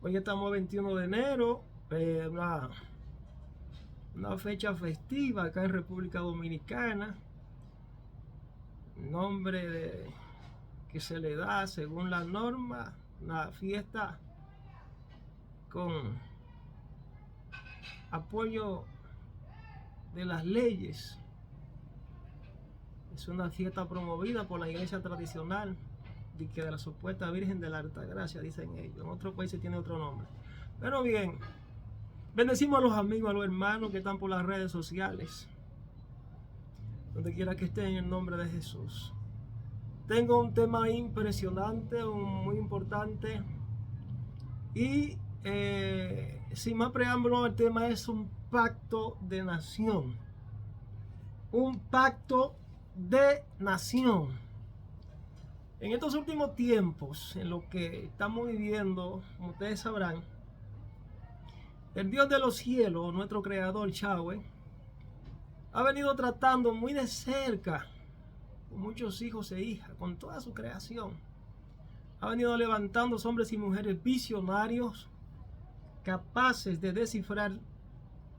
Hoy estamos a 21 de enero, una fecha festiva acá en República Dominicana. Que se le da según la norma, una fiesta con apoyo de las leyes. Es una fiesta promovida por la iglesia tradicional de la supuesta Virgen de la Altagracia, dicen ellos. En otros países tiene otro nombre. Pero bien, bendecimos a los amigos, a los hermanos que están por las redes sociales, donde quiera que estén, en el nombre de Jesús. Tengo un tema impresionante, muy importante, y sin más preámbulo, el tema es un pacto de nación. Un pacto de nación. En estos últimos tiempos, en lo que estamos viviendo, como ustedes sabrán, el Dios de los cielos, nuestro creador Yahweh, ha venido tratando muy de cerca con muchos hijos e hijas, con toda su creación. Ha venido levantando hombres y mujeres visionarios, capaces de descifrar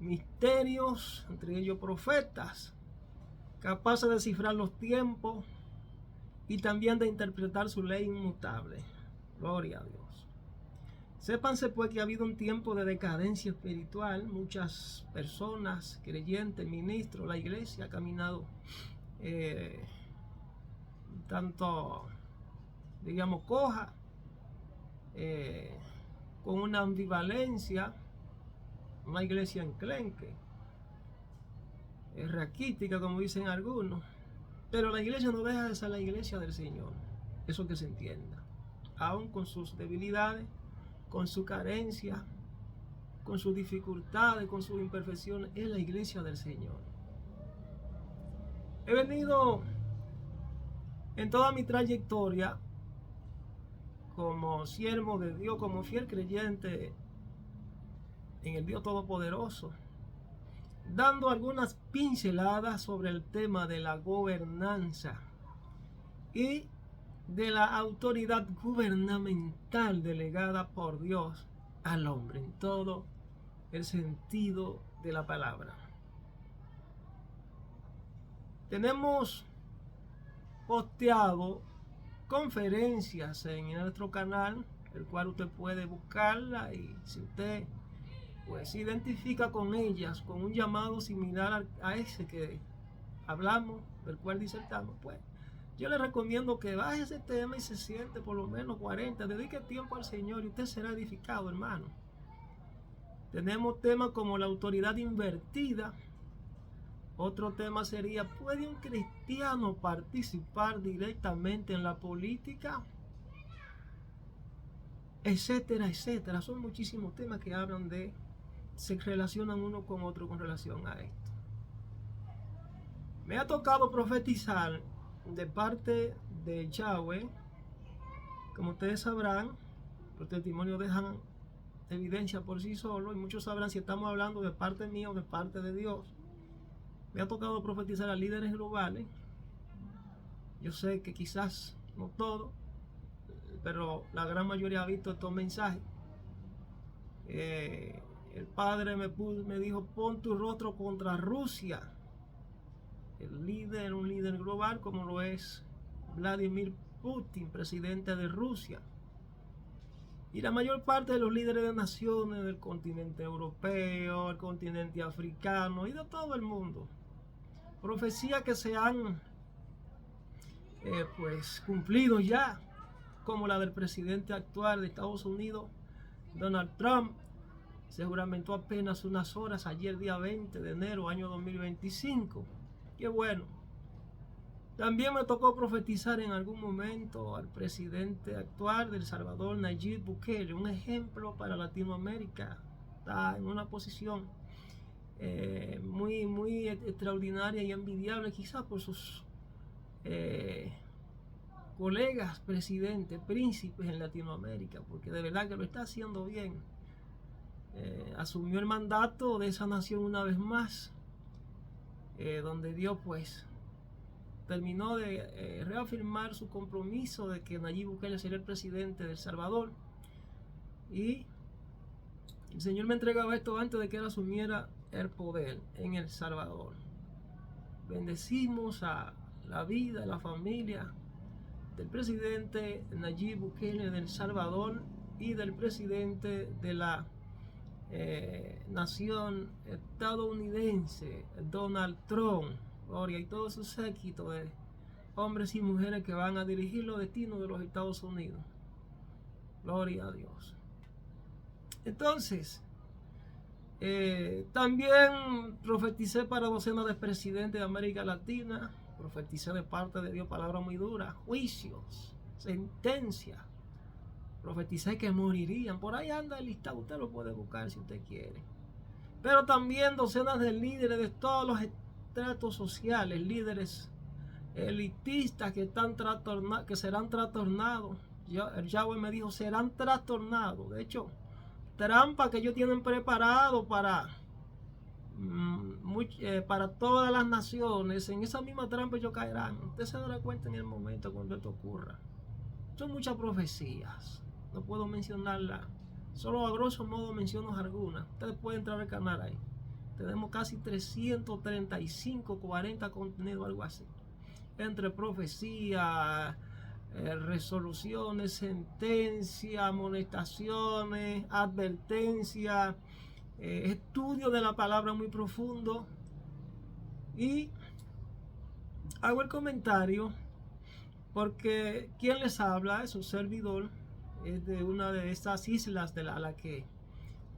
misterios, entre ellos profetas, capaces de descifrar los tiempos y también de interpretar su ley inmutable. Gloria a Dios. Sépanse pues que ha habido un tiempo de decadencia espiritual. Muchas personas, creyentes, ministros, la iglesia ha caminado tanto, digamos, coja, con una ambivalencia, una iglesia enclenque, raquítica, como dicen algunos. Pero la iglesia no deja de ser la iglesia del Señor. Eso que se entienda. Aún con sus debilidades, con su carencia, con sus dificultades, con sus imperfecciones, es la iglesia del Señor. He venido en toda mi trayectoria como siervo de Dios, como fiel creyente en el Dios Todopoderoso, dando algunas pinceladas sobre el tema de la gobernanza y de la autoridad gubernamental delegada por Dios al hombre en todo el sentido de la palabra. Tenemos posteado conferencias en nuestro canal, el cual usted puede buscarla, y si usted pues se identifica con ellas, con un llamado similar a ese que hablamos, del cual disertamos, pues yo le recomiendo que baje ese tema y se siente por lo menos 40, dedique tiempo al Señor y usted será edificado, hermano. Tenemos temas como la autoridad invertida. Otro tema sería, ¿puede un cristiano participar directamente en la política? Etcétera, etcétera. Son muchísimos temas que hablan de, se relacionan uno con otro con relación a esto. Me ha tocado profetizar de parte de Yahweh. Como ustedes sabrán, los testimonios dejan evidencia por sí solos, y muchos sabrán si estamos hablando de parte mía o de parte de Dios. Me ha tocado profetizar a líderes globales. Yo sé que quizás no todo, pero la gran mayoría ha visto estos mensajes. El padre me dijo, pon tu rostro contra Rusia. Un líder global como lo es Vladimir Putin, presidente de Rusia. Y la mayor parte de los líderes de naciones del continente europeo, el continente africano y de todo el mundo. Profecías que se han pues cumplido ya, como la del presidente actual de Estados Unidos, Donald Trump. Se juramentó apenas unas horas ayer, día 20 de enero, año 2025. Qué bueno. También me tocó profetizar en algún momento al presidente actual de El Salvador, Nayib Bukele, un ejemplo para Latinoamérica. Está en una posición muy extraordinaria y envidiable, quizás por sus colegas presidentes, príncipes en Latinoamérica, porque de verdad que lo está haciendo bien. Asumió el mandato de esa nación una vez más, donde Dios pues terminó de reafirmar su compromiso de que Nayib Bukele sería el presidente de El Salvador, y El Señor me entregaba esto antes de que Él asumiera el poder en El Salvador. Bendecimos a la vida, a la familia del presidente Nayib Bukele de El Salvador y del presidente de la nación estadounidense, Donald Trump, gloria, y todo su séquito de hombres y mujeres que van a dirigir los destinos de los Estados Unidos. Gloria a Dios. Entonces, también profeticé para docenas de presidentes de América Latina. Profeticé de parte de Dios palabras muy duras, juicios, sentencias. Profeticé que morirían. Por ahí anda el listado, usted lo puede buscar si usted quiere. Pero también docenas de líderes de todos los estratos sociales, líderes elitistas que serán trastornados. El Yahweh me dijo, serán trastornados. De hecho, trampa que ellos tienen preparado para todas las naciones, en esa misma trampa ellos caerán. Usted se dará cuenta en el momento cuando esto ocurra. Son muchas profecías, no puedo mencionarlas, solo a grosso modo menciono algunas. Ustedes pueden entrar al canal ahí. Tenemos casi 335, 40 contenidos, algo así, entre profecías, resoluciones, sentencias, amonestaciones, advertencias, estudio de la palabra muy profundo. Y hago el comentario porque quien les habla es un servidor, es de una de estas islas a la que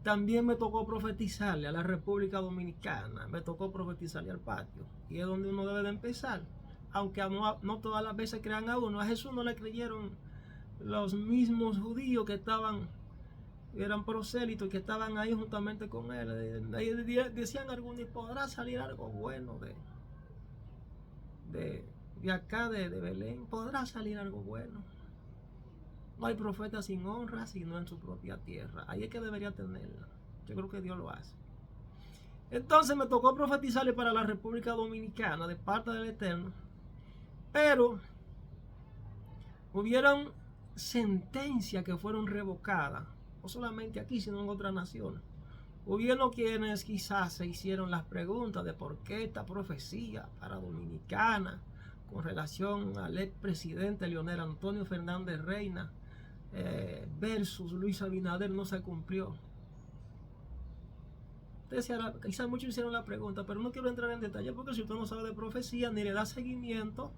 también me tocó profetizarle, a la República Dominicana, me tocó profetizarle al patio, y es donde uno debe de empezar. Aunque no todas las veces crean a uno. A Jesús no le creyeron los mismos judíos que eran prosélitos, que estaban ahí juntamente con él. Decían algunos, ¿podrá salir algo bueno de acá, de Belén? ¿Podrá salir algo bueno? No hay profeta sin honra, sino en su propia tierra. Ahí es que debería tenerla. Yo creo que Dios lo hace. Entonces me tocó profetizarle para la República Dominicana de parte del Eterno. Pero hubieron sentencias que fueron revocadas, no solamente aquí, sino en otras naciones. Hubieron quienes quizás se hicieron las preguntas de por qué esta profecía para Dominicana con relación al expresidente Leonel Antonio Fernández Reina versus Luis Abinader no se cumplió. Quizás muchos hicieron la pregunta, pero no quiero entrar en detalle porque si usted no sabe de profecía ni le da seguimiento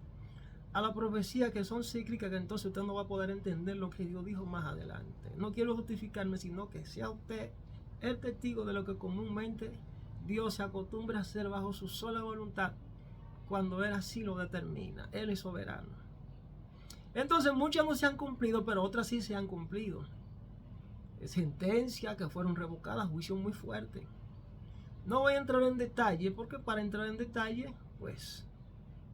a la profecía, que son cíclicas, que entonces usted no va a poder entender lo que Dios dijo más adelante. No quiero justificarme, sino que sea usted el testigo de lo que comúnmente Dios se acostumbra a hacer bajo su sola voluntad cuando Él así lo determina. Él es soberano. Entonces muchas no se han cumplido, pero otras sí se han cumplido. Sentencias que fueron revocadas, juicios muy fuertes. No voy a entrar en detalle, porque para entrar en detalle, pues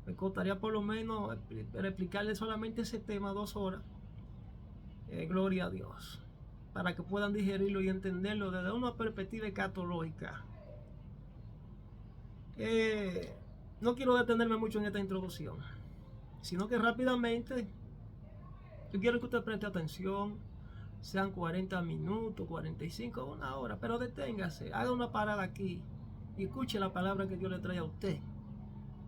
me costaría por lo menos explicarles solamente ese tema 2 horas. Gloria a Dios. Para que puedan digerirlo y entenderlo desde una perspectiva escatológica. No quiero detenerme mucho en esta introducción, sino que rápidamente yo quiero que usted preste atención. Sean 40 minutos, 45, 1 hora, pero deténgase, haga una parada aquí y escuche la palabra que Dios le trae a usted.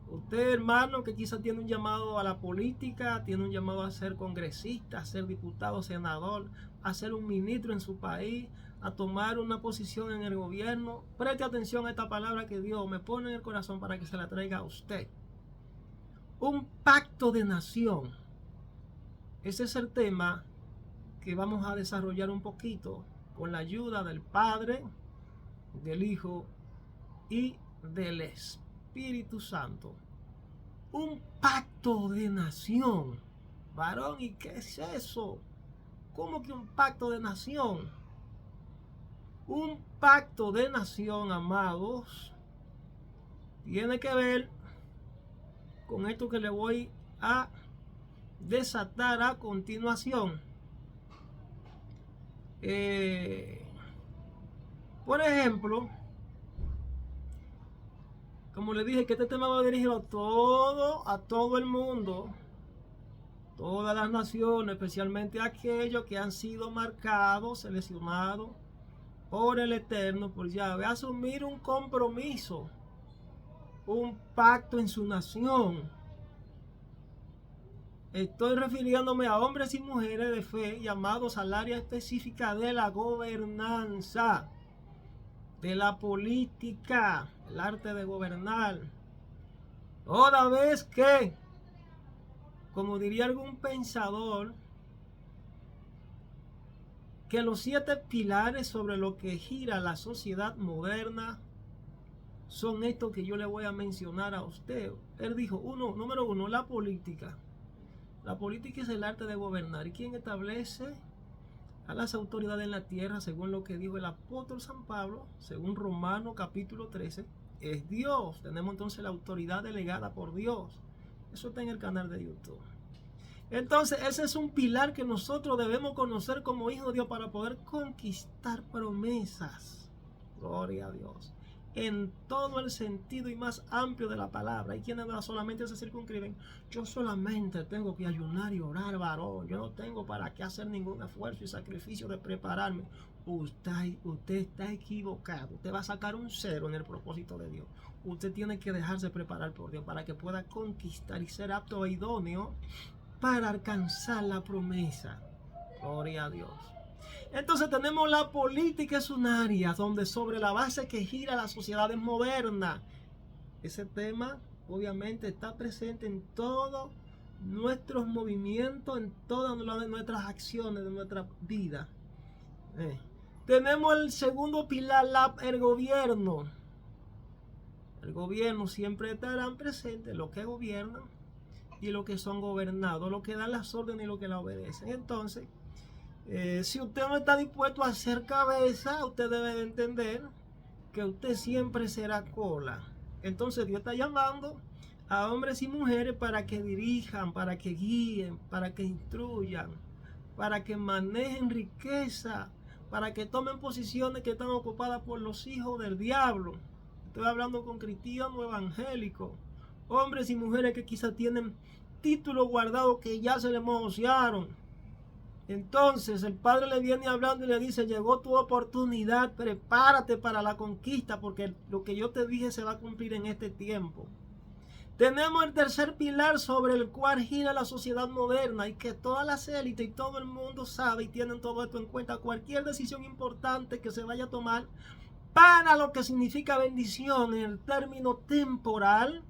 Usted, hermano, que quizás tiene un llamado a la política, tiene un llamado a ser congresista, a ser diputado, senador, a ser un ministro en su país, a tomar una posición en el gobierno. Preste atención a esta palabra que Dios me pone en el corazón para que se la traiga a usted. Un pacto de nación. Ese es el tema que vamos a desarrollar un poquito con la ayuda del Padre, del Hijo y del Espíritu Santo. Un pacto de nación. Varón, ¿y qué es eso? ¿Cómo que un pacto de nación? Un pacto de nación, amados, tiene que ver con esto que le voy a desatar a continuación. Por ejemplo, como le dije, que este tema va dirigido a todo el mundo, todas las naciones, especialmente aquellos que han sido marcados, seleccionados por el Eterno, por Yahweh, asumir un compromiso, un pacto en su nación. Estoy refiriéndome a hombres y mujeres de fe llamados al área específica de la gobernanza, de la política, el arte de gobernar. Toda vez que, como diría algún pensador, que los 7 pilares sobre los que gira la sociedad moderna son estos que yo le voy a mencionar a usted. Él dijo, número 1, la política. La política es el arte de gobernar. ¿Y quién establece a las autoridades en la tierra, según lo que dijo el apóstol San Pablo, según Romanos capítulo 13? Es Dios. Tenemos entonces la autoridad delegada por Dios. Eso está en el canal de YouTube. Entonces ese es un pilar que nosotros debemos conocer como hijos de Dios para poder conquistar promesas. Gloria a Dios. En todo el sentido y más amplio de la palabra. Hay quienes solamente se circunscriben. Yo solamente tengo que ayunar y orar, varón. Yo no tengo para qué hacer ningún esfuerzo y sacrificio de prepararme. Usted está equivocado. Usted va a sacar un 0 en el propósito de Dios. Usted tiene que dejarse preparar por Dios para que pueda conquistar y ser apto e idóneo para alcanzar la promesa. Gloria a Dios. Entonces tenemos la política, es un área donde sobre la base que gira las sociedades modernas. Ese tema obviamente está presente en todos nuestros movimientos, en todas nuestras acciones de nuestra vida. Tenemos el segundo pilar, el gobierno. El gobierno siempre estarán presentes los que gobiernan y los que son gobernados, los que dan las órdenes y los que la obedecen. Entonces, si usted no está dispuesto a hacer cabeza, usted debe de entender que usted siempre será cola. Entonces Dios está llamando a hombres y mujeres para que dirijan, para que guíen, para que instruyan, para que manejen riqueza, para que tomen posiciones que están ocupadas por los hijos del diablo. Estoy hablando con cristianos evangélicos, hombres y mujeres que quizás tienen títulos guardados que ya se les mojosearon. Entonces el Padre le viene hablando y le dice, llegó tu oportunidad, prepárate para la conquista, porque lo que yo te dije se va a cumplir en este tiempo. Tenemos el tercer pilar sobre el cual gira la sociedad moderna y que todas las élites y todo el mundo sabe y tienen todo esto en cuenta. Cualquier decisión importante que se vaya a tomar para lo que significa bendición en el término temporal,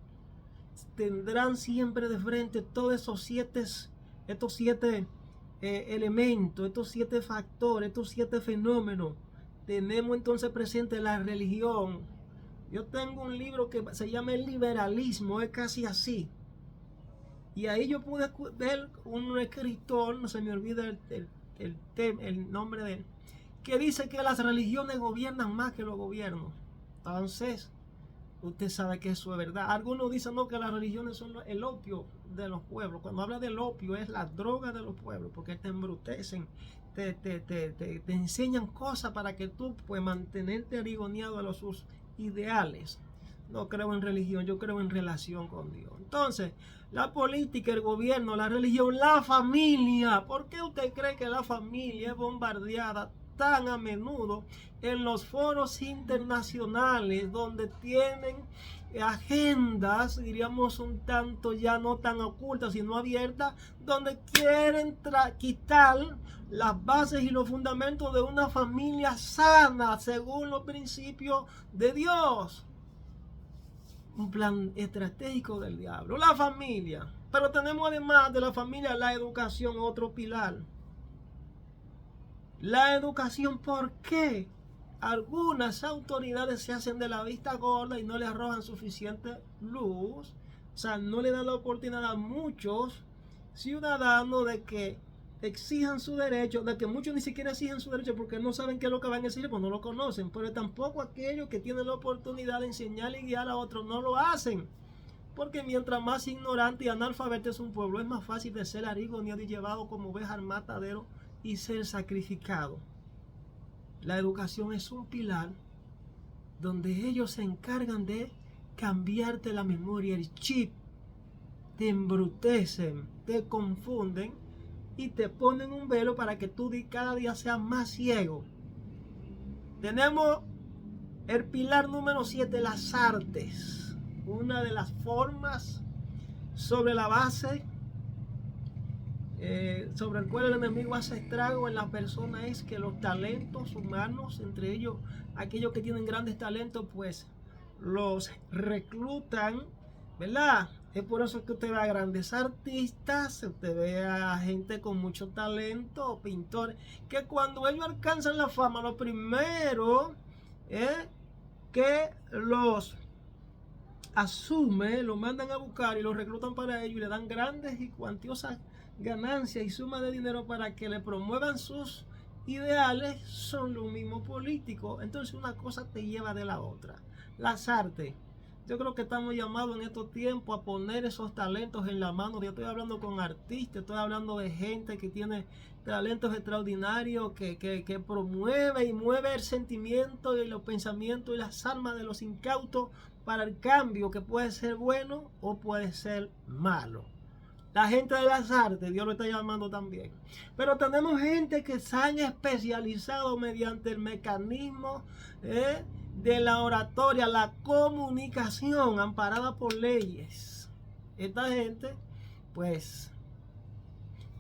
tendrán siempre de frente todos estos siete elementos, estos 7 factores, estos 7 fenómenos. Tenemos entonces presente la religión. Yo tengo un libro que se llama El liberalismo, es casi así. Y ahí yo pude ver un escritor, no se me olvida el nombre de él, que dice que las religiones gobiernan más que los gobiernos. Entonces, usted sabe que eso es verdad. Algunos dicen no, que las religiones son el opio de los pueblos. Cuando habla del opio es la droga de los pueblos, porque te embrutecen, te enseñan cosas para que tú puedas mantenerte arigoneado a sus ideales. No creo en religión, yo creo en relación con Dios. Entonces, la política, el gobierno, la religión, la familia. ¿Por qué usted cree que la familia es bombardeada tan a menudo en los foros internacionales donde tienen agendas, diríamos un tanto ya no tan ocultas sino abiertas, donde quieren quitar las bases y los fundamentos de una familia sana según los principios de Dios? Un plan estratégico del diablo, la familia. Pero tenemos además de la familia la educación, otro pilar. La educación, ¿por qué? Algunas autoridades se hacen de la vista gorda y no le arrojan suficiente luz. O sea, no le dan la oportunidad a muchos ciudadanos de que exijan su derecho, de que muchos ni siquiera exigen su derecho porque no saben qué es lo que van a exigir, pues no lo conocen. Pero tampoco aquellos que tienen la oportunidad de enseñar y guiar a otros no lo hacen. Porque mientras más ignorante y analfabeto es un pueblo, es más fácil de ser arigoneado y llevado como oveja al matadero y ser sacrificado. La educación es un pilar donde ellos se encargan de cambiarte la memoria, el chip. Te embrutecen, te confunden y te ponen un velo para que tú cada día seas más ciego. Tenemos el pilar número 7, las artes. Una de las formas sobre la base sobre el cual el enemigo hace estrago en la persona es que los talentos humanos, entre ellos aquellos que tienen grandes talentos, pues los reclutan, ¿verdad? Es por eso que usted ve a grandes artistas, usted ve a gente con mucho talento, pintores, que cuando ellos alcanzan la fama, lo primero es que los asume, lo mandan a buscar y lo reclutan para ello y le dan grandes y cuantiosas ganancias y sumas de dinero para que le promuevan sus ideales. Son los mismos políticos. Entonces una cosa te lleva de la otra. Las artes. Yo creo que estamos llamados en estos tiempos a poner esos talentos en la mano. Yo estoy hablando con artistas, estoy hablando de gente que tiene talentos extraordinarios, que promueve y mueve el sentimiento y los pensamientos y las almas de los incautos para el cambio, que puede ser bueno o puede ser malo. La gente de las artes, Dios lo está llamando también. Pero tenemos gente que se han especializado mediante el mecanismo de la oratoria, la comunicación amparada por leyes. Esta gente, pues,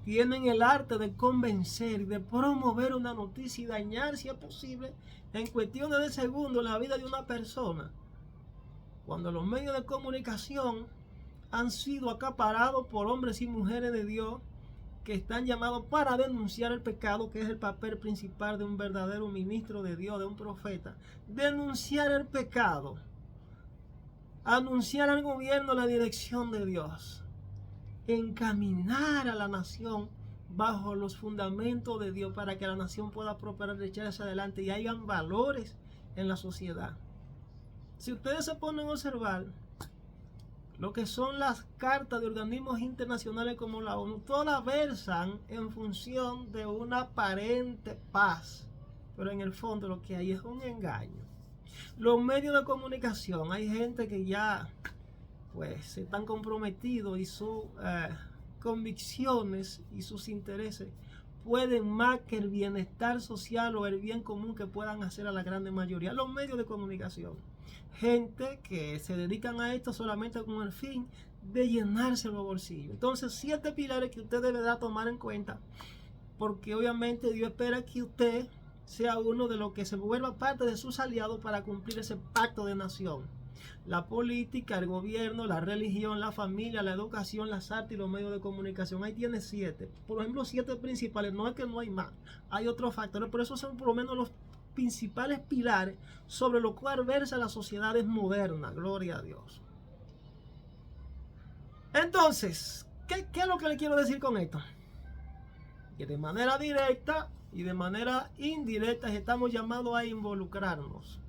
tienen el arte de convencer, de promover una noticia y dañar, si es posible, en cuestiones de segundos, la vida de una persona. Cuando los medios de comunicación han sido acaparados por hombres y mujeres de Dios que están llamados para denunciar el pecado, que es el papel principal de un verdadero ministro de Dios, de un profeta. Denunciar el pecado, anunciar al gobierno la dirección de Dios, encaminar a la nación bajo los fundamentos de Dios para que la nación pueda prosperar y echarse adelante y hayan valores en la sociedad. Si ustedes se ponen a observar lo que son las cartas de organismos internacionales como la ONU, todas versan en función de una aparente paz, pero en el fondo lo que hay es un engaño. Los medios de comunicación, hay gente que ya pues están comprometidos y sus convicciones y sus intereses pueden más que el bienestar social o el bien común que puedan hacer a la grande mayoría. Los medios de comunicación, gente que se dedican a esto solamente con el fin de llenarse los bolsillos. Entonces, 7 pilares que usted deberá tomar en cuenta, porque obviamente Dios espera que usted sea uno de los que se vuelva parte de sus aliados para cumplir ese pacto de nación. La política, el gobierno, la religión, la familia, la educación, las artes y los medios de comunicación. Ahí tiene 7. Por ejemplo, 7 principales. No es que no hay más. Hay otros factores, pero esos son por lo menos los principales pilares sobre los cuales versa las sociedades modernas. Gloria a Dios. Entonces, ¿qué es lo que le quiero decir con esto? Que de manera directa y de manera indirecta estamos llamados a involucrarnos,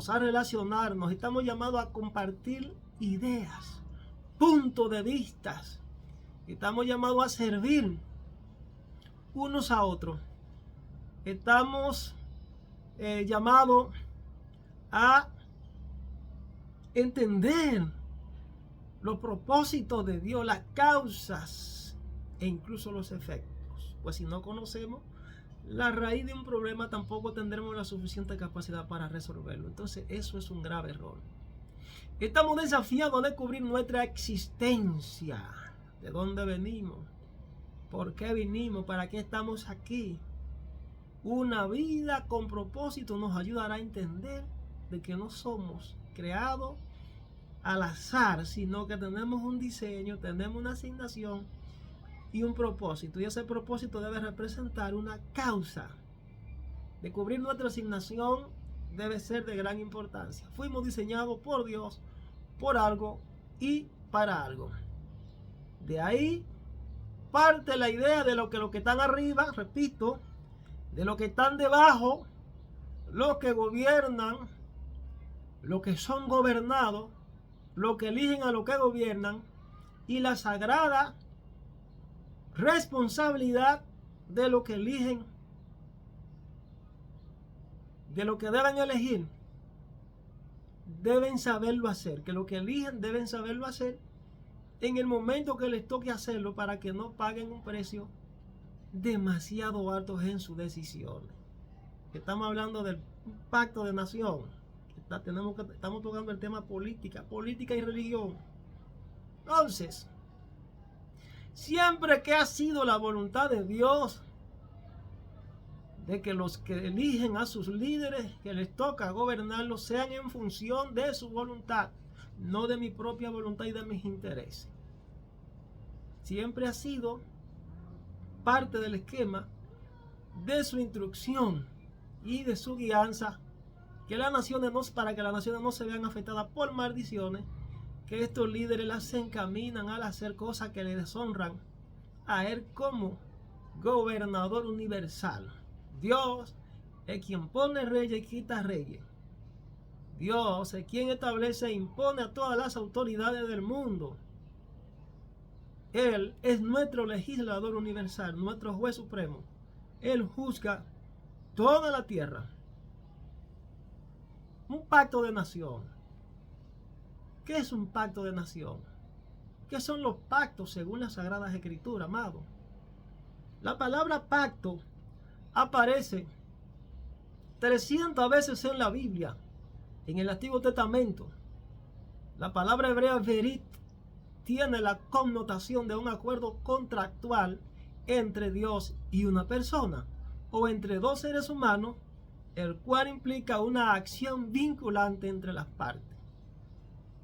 a relacionarnos. Estamos llamados a compartir ideas, puntos de vista. Estamos llamados a servir unos a otros. Estamos llamados a entender los propósitos de Dios, las causas e incluso los efectos. Pues si no conocemos la raíz de un problema, tampoco tendremos la suficiente capacidad para resolverlo. Entonces eso es un grave error. Estamos desafiados a descubrir nuestra existencia, de dónde venimos, por qué vinimos, para qué estamos aquí. Una vida con propósito nos ayudará a entender de que no somos creados al azar, sino que tenemos un diseño, tenemos una asignación y un propósito, y ese propósito debe representar una causa. Descubrir nuestra asignación debe ser de gran importancia. Fuimos diseñados por Dios, por algo y para algo. De ahí parte la idea de lo que están arriba, repito, de lo que están debajo, los que gobiernan, los que son gobernados, los que eligen a los que gobiernan, y la sagrada responsabilidad de lo que eligen, de lo que deben elegir. Deben saberlo hacer, que lo que eligen deben saberlo hacer en el momento que les toque hacerlo, para que no paguen un precio demasiado alto en sus decisiones. Estamos hablando del pacto de nación. Estamos tocando el tema política y religión. Entonces, siempre que ha sido la voluntad de Dios de que los que eligen a sus líderes que les toca gobernarlos sean en función de su voluntad, no de mi propia voluntad y de mis intereses. Siempre ha sido parte del esquema de su instrucción y de su guianza que las naciones para que las naciones no se vean afectadas por maldiciones, que estos líderes las encaminan al hacer cosas que le deshonran a él como gobernador universal. Dios es quien pone reyes y quita reyes. Dios es quien establece e impone a todas las autoridades del mundo. Él es nuestro legislador universal, nuestro juez supremo. Él juzga toda la tierra. Un pacto de nación. ¿Qué es un pacto de nación? ¿Qué son los pactos según las Sagradas Escrituras, amado? La palabra pacto aparece 300 veces en la Biblia, en el Antiguo Testamento. La palabra hebrea verit tiene la connotación de un acuerdo contractual entre Dios y una persona, o entre dos seres humanos, el cual implica una acción vinculante entre las partes.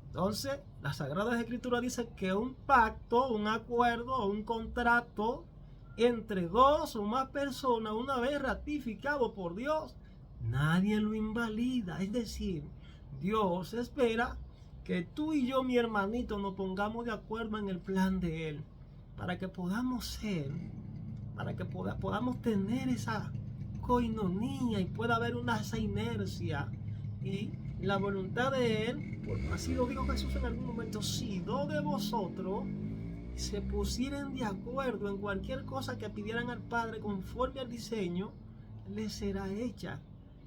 Entonces, las Sagradas Escrituras dicen que un pacto, un acuerdo o un contrato entre dos o más personas, una vez ratificado por Dios, nadie lo invalida. Es decir, Dios espera que tú y yo, mi hermanito, nos pongamos de acuerdo en el plan de Él, para que podamos ser, para que podamos tener esa coinonía y pueda haber esa inercia y la voluntad de Él. Así lo dijo Jesús en algún momento: si dos de vosotros se pusieran de acuerdo en cualquier cosa que pidieran al Padre conforme al diseño, les será hecha.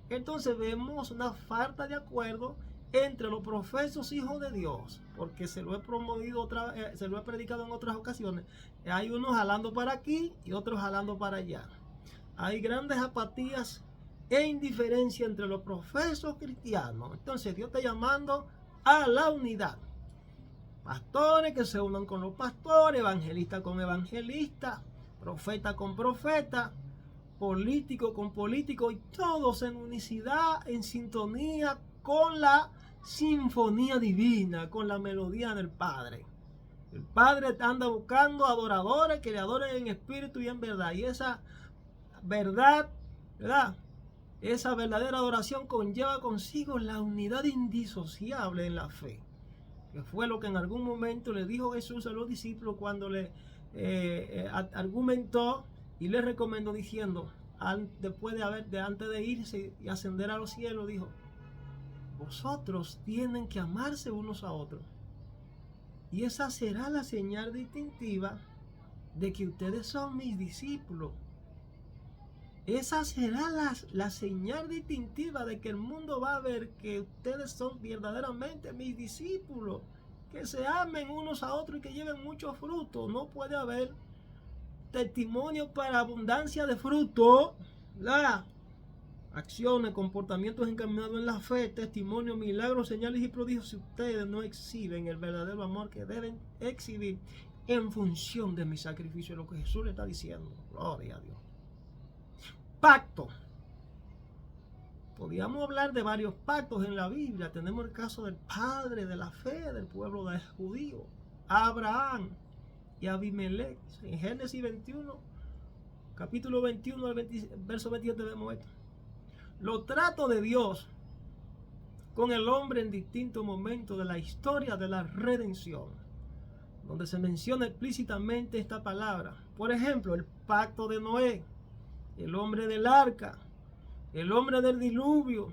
Entonces vemos una falta de acuerdo entre los profesos hijos de Dios, porque se lo he promovido se lo he predicado en otras ocasiones. Hay unos jalando para aquí y otros jalando para allá. Hay grandes apatías e indiferencia entre los profesos cristianos. Entonces Dios está llamando a la unidad. Pastores que se unan con los pastores, evangelistas con evangelistas, profeta con profeta, político con político, y todos en unicidad, en sintonía con la sinfonía divina, con la melodía del Padre. El Padre anda buscando adoradores que le adoren en espíritu y en verdad. Y esa verdad, ¿verdad? Esa verdadera adoración conlleva consigo la unidad indisociable en la fe, que fue lo que en algún momento le dijo Jesús a los discípulos cuando le argumentó y le recomendó diciendo, antes de irse y ascender a los cielos, dijo: vosotros tienen que amarse unos a otros, y esa será la señal distintiva de que ustedes son mis discípulos. Esa será la señal distintiva de que el mundo va a ver que ustedes son verdaderamente mis discípulos, que se amen unos a otros y que lleven mucho fruto. No puede haber testimonio para abundancia de fruto, acciones, comportamientos encaminados en la fe, testimonio, milagros, señales y prodigios, si ustedes no exhiben el verdadero amor que deben exhibir en función de mi sacrificio. Lo que Jesús le está diciendo. Gloria a Dios. Pacto. Podríamos hablar de varios pactos en la Biblia. Tenemos el caso del padre de la fe del pueblo de judío, Abraham y Abimelech. En Génesis 21, capítulo 21 al verso 27 vemos esto. Los tratos de Dios con el hombre en distintos momentos de la historia de la redención, donde se menciona explícitamente esta palabra. Por ejemplo, el pacto de Noé, el hombre del arca, el hombre del diluvio.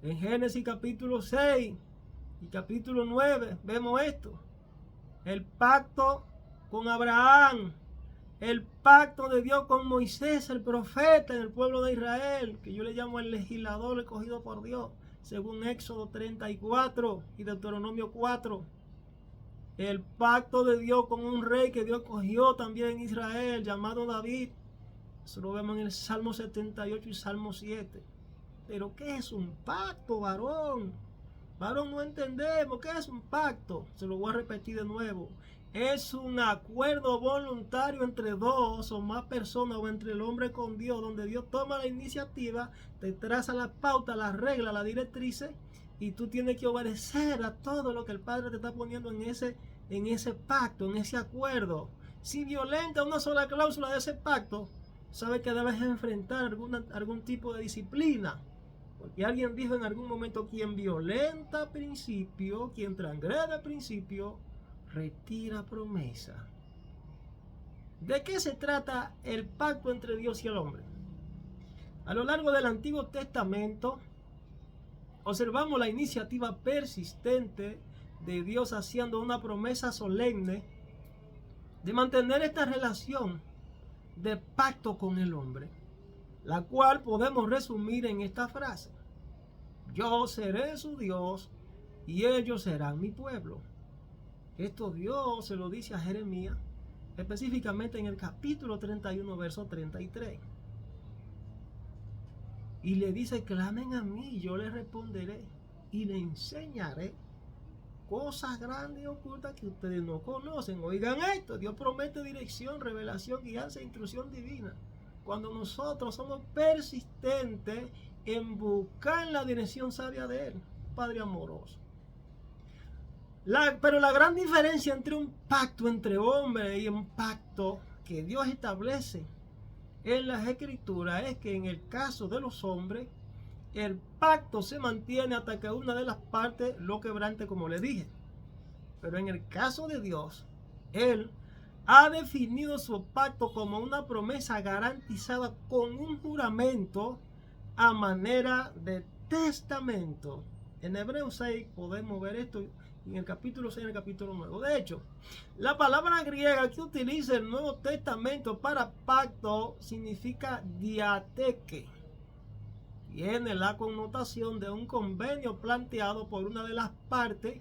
En Génesis capítulo 6 y capítulo 9 vemos esto. El pacto con Abraham, el pacto de Dios con Moisés, el profeta en el pueblo de Israel, que yo le llamo el legislador escogido por Dios, según Éxodo 34 y Deuteronomio 4. El pacto de Dios con un rey que Dios cogió también en Israel, llamado David, Eso lo vemos en el Salmo 78 y Salmo 7. Pero ¿qué es un pacto, varón? Varón, no entendemos. ¿Qué es un pacto? Se lo voy a repetir de nuevo. Es un acuerdo voluntario entre dos o más personas o entre el hombre con Dios, donde Dios toma la iniciativa, te traza la pauta, las reglas, las directrices, y tú tienes que obedecer a todo lo que el Padre te está poniendo en ese pacto, en ese acuerdo. Si violenta una sola cláusula de ese pacto, sabes que debes enfrentar algún tipo de disciplina. Porque alguien dijo en algún momento: quien violenta principio, quien transgrede principio, retira promesa. ¿De qué se trata el pacto entre Dios y el hombre? A lo largo del Antiguo Testamento observamos la iniciativa persistente de Dios haciendo una promesa solemne de mantener esta relación de pacto con el hombre, la cual podemos resumir en esta frase: yo seré su Dios y ellos serán mi pueblo. Esto Dios se lo dice a Jeremías, específicamente en el capítulo 31, verso 33. Y le dice: clamen a mí, yo les responderé y les enseñaré cosas grandes y ocultas que ustedes no conocen. Oigan esto, Dios promete dirección, revelación, guianza e instrucción divina. Cuando nosotros somos persistentes en buscar la dirección sabia de Él, Padre amoroso. Pero la gran diferencia entre un pacto entre hombres y un pacto que Dios establece en las Escrituras es que en el caso de los hombres, el pacto se mantiene hasta que una de las partes lo quebrante, como le dije. Pero en el caso de Dios, Él ha definido su pacto como una promesa garantizada con un juramento a manera de testamento. En Hebreos 6 podemos ver esto, en el capítulo 6 y en el capítulo 9. De hecho, la palabra griega que utiliza el Nuevo Testamento para pacto significa diateque. Tiene la connotación de un convenio planteado por una de las partes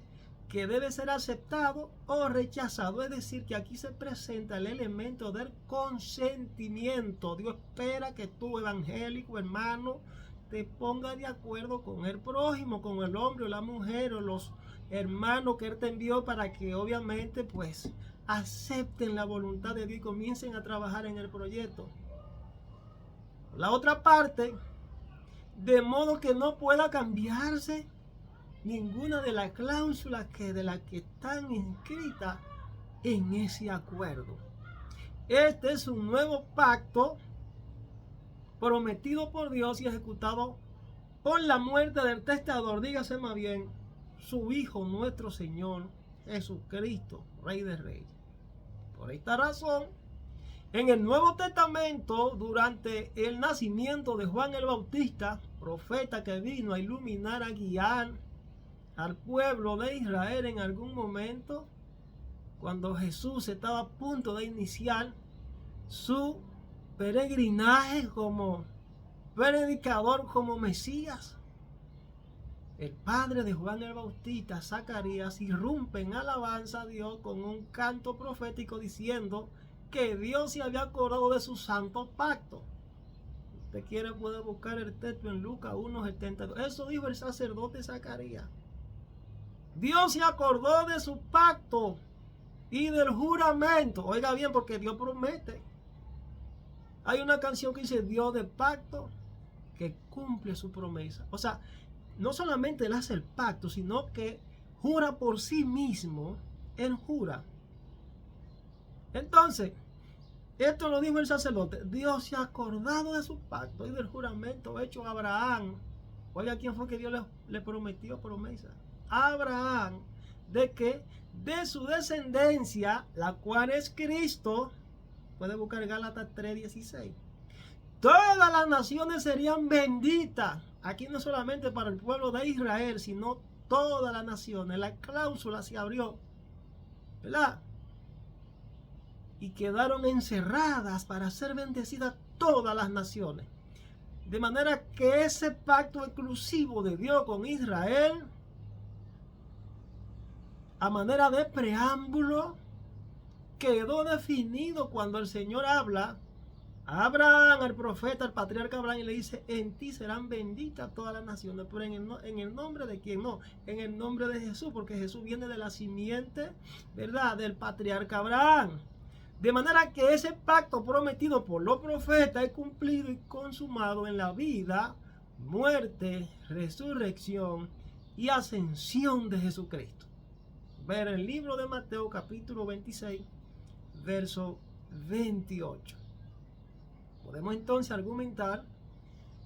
que debe ser aceptado o rechazado. Es decir, que aquí se presenta el elemento del consentimiento. Dios espera que tú, evangélico, hermano, te pongas de acuerdo con el prójimo, con el hombre o la mujer o los hermanos que Él te envió, para que obviamente pues acepten la voluntad de Dios y comiencen a trabajar en el proyecto. La otra parte, de modo que no pueda cambiarse ninguna de las cláusulas de las que están inscritas en ese acuerdo. Este es un nuevo pacto prometido por Dios y ejecutado por la muerte del testador, dígase más bien, su Hijo, nuestro Señor Jesucristo, Rey de Reyes. Por esta razón, en el Nuevo Testamento, durante el nacimiento de Juan el Bautista, profeta que vino a iluminar, a guiar al pueblo de Israel en algún momento, cuando Jesús estaba a punto de iniciar su peregrinaje como predicador, como Mesías, el padre de Juan el Bautista, Zacarías, irrumpe en alabanza a Dios con un canto profético diciendo que Dios se había acordado de su santo pacto. Usted quiere, puede buscar el texto en Lucas 1:72. Eso dijo el sacerdote Zacarías. Dios se acordó de su pacto y del juramento. Oiga bien, porque Dios promete. Hay una canción que dice: Dios de pacto que cumple su promesa. O sea, no solamente Él hace el pacto, sino que jura por sí mismo. Él jura. Entonces, esto lo dijo el sacerdote: Dios se ha acordado de su pacto y del juramento hecho a Abraham. Oiga, ¿quién fue que Dios le prometió promesa? A Abraham, de que de su descendencia, la cual es Cristo, puede buscar Gálatas 3:16, todas las naciones serían benditas. Aquí no solamente para el pueblo de Israel, sino todas las naciones. La cláusula se abrió, ¿verdad? Y quedaron encerradas para ser bendecidas todas las naciones. De manera que ese pacto exclusivo de Dios con Israel, a manera de preámbulo, quedó definido cuando el Señor habla a Abraham, al profeta, al patriarca Abraham, y le dice: en ti serán benditas todas las naciones. Pero en el nombre de quién? No, en el nombre de Jesús, porque Jesús viene de la simiente, ¿verdad?, del patriarca Abraham. De manera que ese pacto prometido por los profetas es cumplido y consumado en la vida, muerte, resurrección y ascensión de Jesucristo. Ver el libro de Mateo capítulo 26, verso 28. Podemos entonces argumentar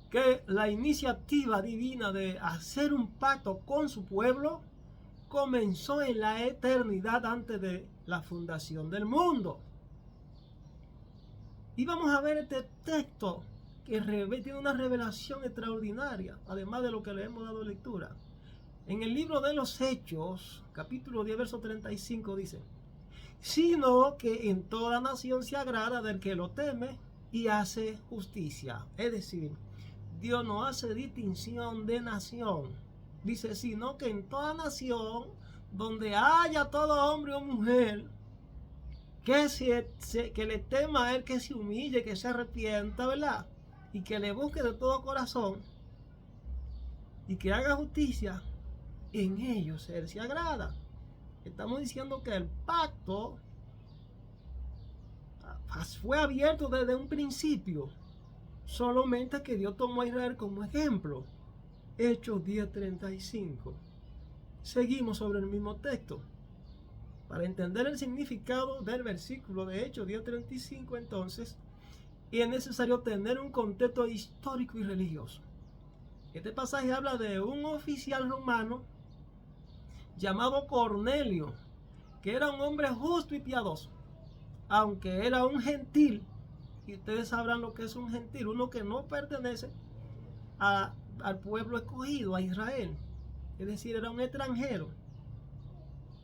que la iniciativa divina de hacer un pacto con su pueblo comenzó en la eternidad antes de la fundación del mundo. Y vamos a ver este texto que tiene una revelación extraordinaria, además de lo que le hemos dado lectura. En el libro de los Hechos, capítulo 10, verso 35, dice: sino que en toda nación se agrada del que lo teme y hace justicia. Es decir, Dios no hace distinción de nación. Dice: sino que en toda nación donde haya todo hombre o mujer que le tema a él, que se humille, que se arrepienta, ¿verdad?, y que le busque de todo corazón y que haga justicia, en ellos él se agrada. Estamos diciendo que el pacto fue abierto desde un principio, solamente que Dios tomó a Israel como ejemplo. Hechos 10:35. Seguimos sobre el mismo texto. Para entender el significado del versículo de Hechos 10:35, entonces, es necesario tener un contexto histórico y religioso. Este pasaje habla de un oficial romano llamado Cornelio, que era un hombre justo y piadoso, aunque era un gentil. Y ustedes sabrán lo que es un gentil, uno que no pertenece al pueblo escogido, a Israel. Es decir, era un extranjero,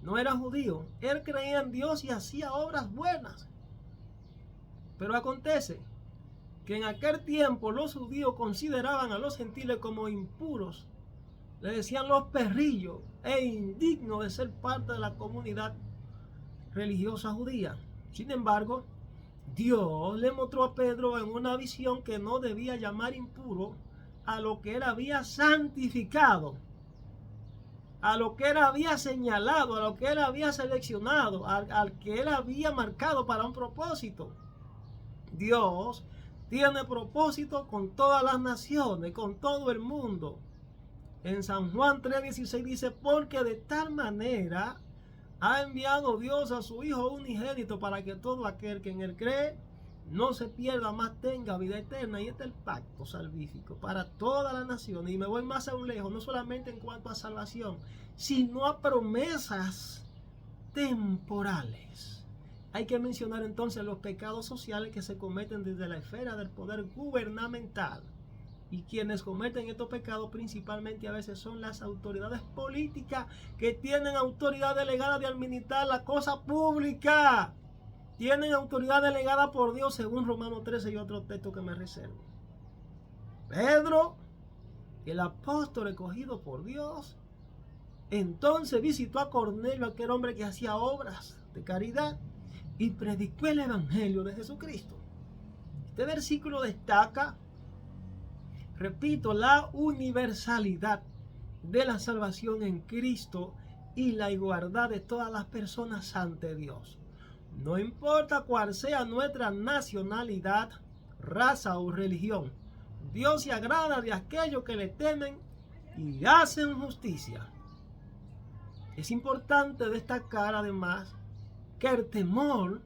no era judío. Él creía en Dios y hacía obras buenas. Pero acontece que en aquel tiempo los judíos consideraban a los gentiles como impuros. Le decían los perrillos e indignos de ser parte de la comunidad religiosa judía. Sin embargo, Dios le mostró a Pedro en una visión que no debía llamar impuro a lo que él había santificado, a lo que él había señalado, a lo que él había seleccionado, al que él había marcado para un propósito. Dios tiene propósito con todas las naciones, con todo el mundo. En San Juan 3:16 dice: porque de tal manera ha enviado Dios a su Hijo unigénito, para que todo aquel que en él cree no se pierda, más tenga vida eterna. Y este es el pacto salvífico para todas las naciones. Y me voy más aún lejos, no solamente en cuanto a salvación, sino a promesas temporales. Hay que mencionar entonces los pecados sociales que se cometen desde la esfera del poder gubernamental. Y quienes cometen estos pecados principalmente a veces son las autoridades políticas, que tienen autoridad delegada de administrar la cosa pública. Tienen autoridad delegada por Dios, según Romanos 13 y otro texto que me reservo. Pedro, el apóstol escogido por Dios, entonces visitó a Cornelio, aquel hombre que hacía obras de caridad, y predicó el evangelio de Jesucristo. Este versículo destaca, repito, la universalidad de la salvación en Cristo y la igualdad de todas las personas ante Dios. No importa cuál sea nuestra nacionalidad, raza o religión, Dios se agrada de aquellos que le temen y hacen justicia. Es importante destacar además que el temor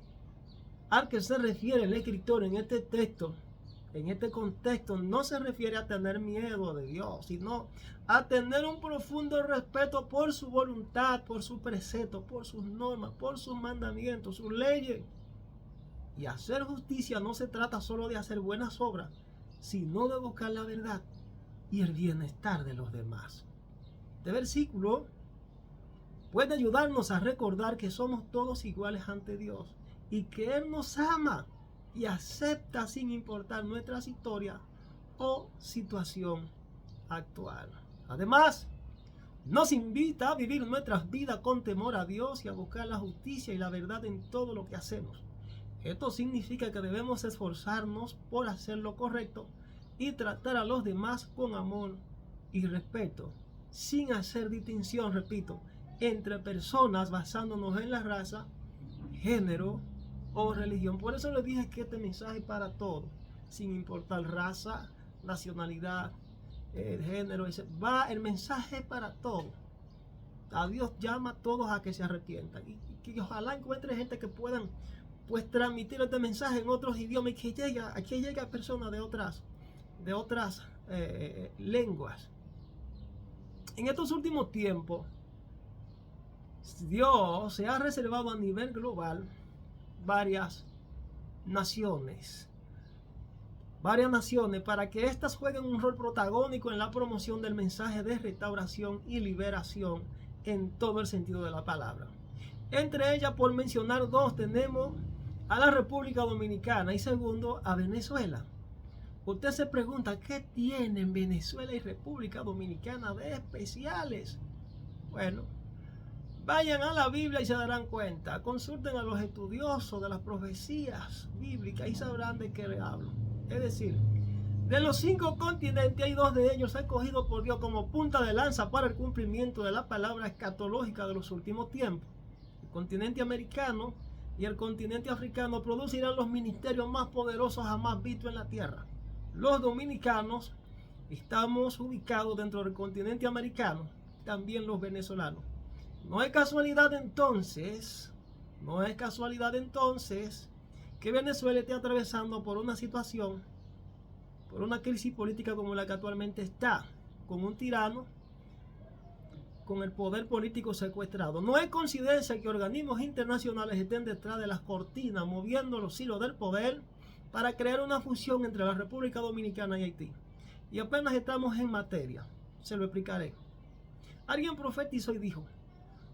al que se refiere el escritor en este texto, en este contexto, no se refiere a tener miedo de Dios, sino a tener un profundo respeto por su voluntad, por sus preceptos, por sus normas, por sus mandamientos, sus leyes. Y hacer justicia no se trata solo de hacer buenas obras, sino de buscar la verdad y el bienestar de los demás. Este versículo puede ayudarnos a recordar que somos todos iguales ante Dios y que Él nos ama y acepta sin importar nuestras historias o situación actual. Además, nos invita a vivir nuestras vidas con temor a Dios y a buscar la justicia y la verdad en todo lo que hacemos. Esto significa que debemos esforzarnos por hacer lo correcto y tratar a los demás con amor y respeto, sin hacer distinción, repito, entre personas basándonos en la raza, género o religión. Por eso les dije que este mensaje es para todos, sin importar raza, nacionalidad, género, el mensaje es para todos. A Dios llama a todos a que se arrepientan y que ojalá encuentre gente que puedan pues transmitir este mensaje en otros idiomas y que llegue a personas de otras lenguas. En estos últimos tiempos, Dios se ha reservado a nivel global varias naciones para que éstas jueguen un rol protagónico en la promoción del mensaje de restauración y liberación en todo el sentido de la palabra. Entre ellas, por mencionar dos, tenemos a la República Dominicana y segundo, a Venezuela. Usted se pregunta, ¿qué tienen Venezuela y República Dominicana de especiales? Bueno, vayan a la Biblia y se darán cuenta. Consulten a los estudiosos de las profecías bíblicas y sabrán de qué le hablo. Es decir, de los 5 continentes hay 2 de ellos escogidos por Dios como punta de lanza para el cumplimiento de la palabra escatológica de los últimos tiempos. El continente americano y el continente africano producirán los ministerios más poderosos jamás vistos en la tierra. Los dominicanos estamos ubicados dentro del continente americano, también los venezolanos. No es casualidad entonces que Venezuela esté atravesando por una situación, por una crisis política como la que actualmente está, con un tirano, con el poder político secuestrado. No es coincidencia que organismos internacionales estén detrás de las cortinas, moviendo los hilos del poder para crear una fusión entre la República Dominicana y Haití. Y apenas estamos en materia, se lo explicaré. Alguien profetizó y dijo: